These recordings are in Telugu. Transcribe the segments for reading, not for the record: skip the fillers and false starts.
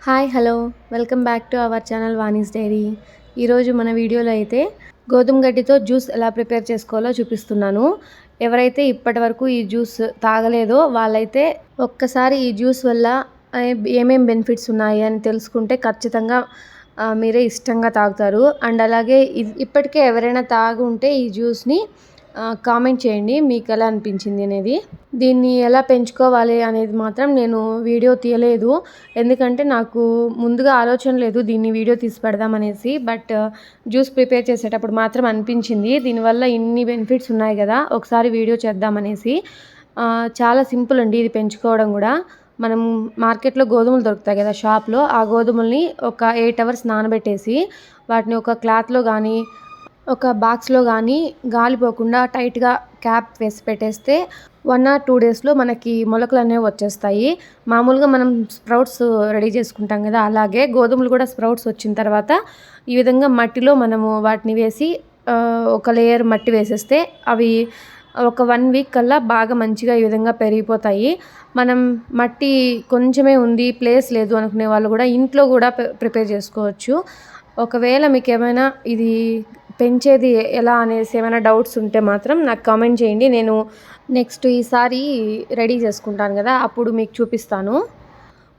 Hi hello welcome back to our channel Vani's diary. ఈరోజు మన వీడియోలో అయితే గోధుమ గడ్డితో జ్యూస్ ఎలా ప్రిపేర్ చేసుకోవాలో చూపిస్తున్నాను. ఎవరైతే ఇప్పటి వరకు ఈ జ్యూస్ తాగలేదో వాళ్ళైతే ఒక్కసారి ఈ జ్యూస్ వల్ల ఏమేం బెనిఫిట్స్ ఉన్నాయి అని తెలుసుకుంటే ఖచ్చితంగా మీరే ఇష్టంగా తాగుతారు. అండ్ అలాగే ఇప్పటికే ఎవరైనా తాగి ఉంటే ఈ జ్యూస్ని కామెంట్ చేయండి మీకు ఎలా అనిపించింది అనేది. దీన్ని ఎలా పెంచుకోవాలి అనేది మాత్రం నేను వీడియో తీయలేదు, ఎందుకంటే నాకు ముందుగా ఆలోచన లేదు దీన్ని వీడియో తీసి పెడదామనేసి. బట్ జ్యూస్ ప్రిపేర్ చేసేటప్పుడు మాత్రం అనిపించింది దీనివల్ల ఇన్ని బెనిఫిట్స్ ఉన్నాయి కదా, ఒకసారి వీడియో చేద్దామనేసి. చాలా సింపుల్ అండి ఇది పెంచుకోవడం కూడా. మనం మార్కెట్లో గోధుమలు దొరుకుతాయి కదా షాప్లో, ఆ గోధుమల్ని ఒక 8 hours నానబెట్టేసి వాటిని ఒక క్లాత్లో కానీ ఒక బాక్స్లో కానీ గాలిపోకుండా టైట్గా క్యాప్ వేసి పెట్టేస్తే 1 or 2 daysలో మనకి మొలకలు అనేవి వచ్చేస్తాయి. మామూలుగా మనం స్ప్రౌట్స్ రెడీ చేసుకుంటాం కదా, అలాగే గోధుమలు కూడా స్ప్రౌట్స్ వచ్చిన తర్వాత ఈ విధంగా మట్టిలో మనము వాటిని వేసి ఒక లేయర్ మట్టి వేసేస్తే అవి ఒక 1 week కల్లా బాగా మంచిగా ఈ విధంగా పెరిగిపోతాయి. మనం మట్టి కొంచెమే ఉంది, ప్లేస్ లేదు అనుకునే వాళ్ళు కూడా ఇంట్లో కూడా ప్రిపేర్ చేసుకోవచ్చు. ఒకవేళ మీకు ఏమైనా ఇది పెంచేది ఎలా అనేసి ఏమైనా డౌట్స్ ఉంటే మాత్రం నాకు కామెంట్ చేయండి. నేను నెక్స్ట్ ఈసారి రెడీ చేసుకుంటాను కదా, అప్పుడు మీకు చూపిస్తాను.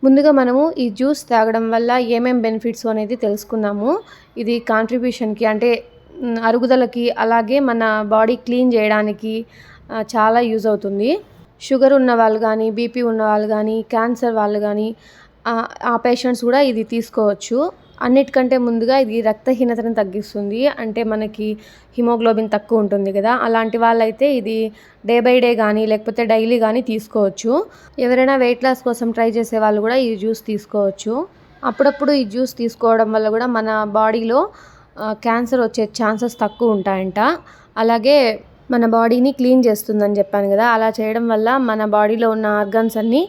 ముందుగా మనము ఈ జ్యూస్ తాగడం వల్ల ఏమేం బెనిఫిట్స్ అనేది తెలుసుకుందాము. ఇది కాంట్రిబ్యూషన్కి అంటే అరుగుదలకి, అలాగే మన బాడీ క్లీన్ చేయడానికి చాలా యూజ్ అవుతుంది. షుగర్ ఉన్న వాళ్ళు కానీ, బీపీ ఉన్న వాళ్ళు కానీ, క్యాన్సర్ వాళ్ళు కానీ ఆ పేషెంట్స్ కూడా ఇది తీసుకోవచ్చు. అన్నిటికంటే ముందుగా ఇది రక్తహీనతను తగ్గిస్తుంది. అంటే మనకి హిమోగ్లోబిన్ తక్కువ ఉంటుంది కదా, అలాంటి వాళ్ళైతే ఇది డే బై డే కానీ లేకపోతే డైలీ కానీ తీసుకోవచ్చు. ఎవరైనా వెయిట్ లాస్ కోసం ట్రై చేసే వాళ్ళు కూడా ఈ జ్యూస్ తీసుకోవచ్చు. అప్పుడప్పుడు ఈ జ్యూస్ తీసుకోవడం వల్ల కూడా మన బాడీలో క్యాన్సర్ వచ్చే ఛాన్సెస్ తక్కువ ఉంటాయంట. అలాగే మన బాడీని క్లీన్ చేస్తుందని చెప్పాను కదా, అలా చేయడం వల్ల మన బాడీలో ఉన్న ఆర్గన్స్ అన్నీ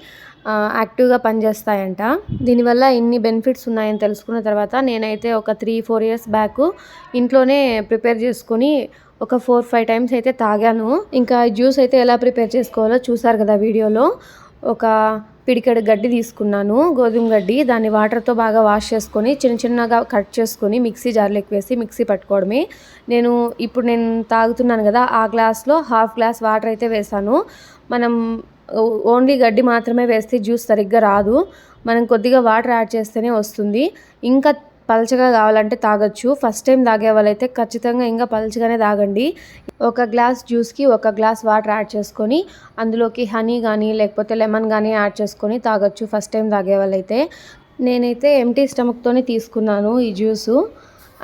యాక్టివ్గా పనిచేస్తాయంట. దీనివల్ల ఇన్ని బెనిఫిట్స్ ఉన్నాయని తెలుసుకున్న తర్వాత నేనైతే ఒక 3-4 years బ్యాక్ ఇంట్లోనే ప్రిపేర్ చేసుకొని ఒక 4-5 times అయితే తాగాను. ఇంకా జ్యూస్ అయితే ఎలా ప్రిపేర్ చేసుకోవాలో చూసారు కదా వీడియోలో. ఒక పిడికెడు గడ్డి తీసుకున్నాను, గోధుమ గడ్డి. దాన్ని వాటర్తో బాగా వాష్ చేసుకొని చిన్నగా కట్ చేసుకొని మిక్సీ జార్లోకి వేసి మిక్సీ పట్టుకోవడమే. ఇప్పుడు నేను తాగుతున్నాను కదా, ఆ గ్లాస్లో 1/2 glass వాటర్ అయితే వేసాను. మనం ఓన్లీ గడ్డి మాత్రమే వేస్తే జ్యూస్ సరిగ్గా రాదు, మనం కొద్దిగా వాటర్ యాడ్ చేస్తేనే వస్తుంది. ఇంకా పలచగా కావాలంటే తాగొచ్చు. ఫస్ట్ టైం తాగే వాళ్ళైతే ఖచ్చితంగా ఇంకా పలచగానే తాగండి. ఒక గ్లాస్ జ్యూస్కి 1 glass వాటర్ యాడ్ చేసుకొని అందులోకి హనీ కానీ లేకపోతే లెమన్ కానీ యాడ్ చేసుకొని తాగొచ్చు ఫస్ట్ టైం తాగే వాళ్ళైతే. నేనైతే ఎంటీ స్టమక్తోనే తీసుకున్నాను ఈ జ్యూసు.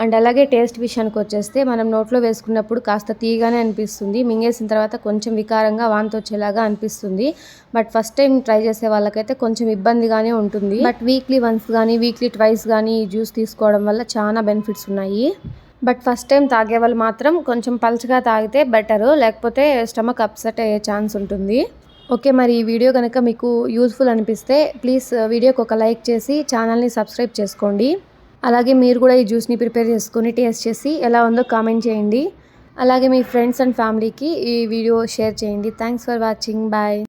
అండ్ అలాగే టేస్ట్ విషయానికి వచ్చేస్తే మనం నోట్లో వేసుకున్నప్పుడు కాస్త తీయగానే అనిపిస్తుంది, మింగేసిన తర్వాత కొంచెం వికారంగా వాంతి వచ్చేలాగా అనిపిస్తుంది. బట్ ఫస్ట్ టైం ట్రై చేసే వాళ్ళకైతే కొంచెం ఇబ్బందిగానే ఉంటుంది. బట్ వీక్లీ వన్స్ కానీ వీక్లీ ట్వైస్ కానీ ఈ జ్యూస్ తీసుకోవడం వల్ల చాలా బెనిఫిట్స్ ఉన్నాయి. బట్ ఫస్ట్ టైం తాగే వాళ్ళు మాత్రం కొంచెం పలుచగా తాగితే బెటరు, లేకపోతే స్టమక్ అప్సెట్ అయ్యే ఛాన్స్ ఉంటుంది. ఓకే, మరి ఈ వీడియో కనుక మీకు యూజ్ఫుల్ అనిపిస్తే ప్లీజ్ వీడియోకి ఒక లైక్ చేసి ఛానల్ని సబ్స్క్రైబ్ చేసుకోండి. అలాగే మీరు కూడా ఈ జ్యూస్ని ప్రిపేర్ చేసుకొని టేస్ట్ చేసి ఎలా ఉందో కామెంట్ చేయండి. అలాగే మీ ఫ్రెండ్స్ అండ్ ఫ్యామిలీకి ఈ వీడియో షేర్ చేయండి. Thanks for watching. బాయ్.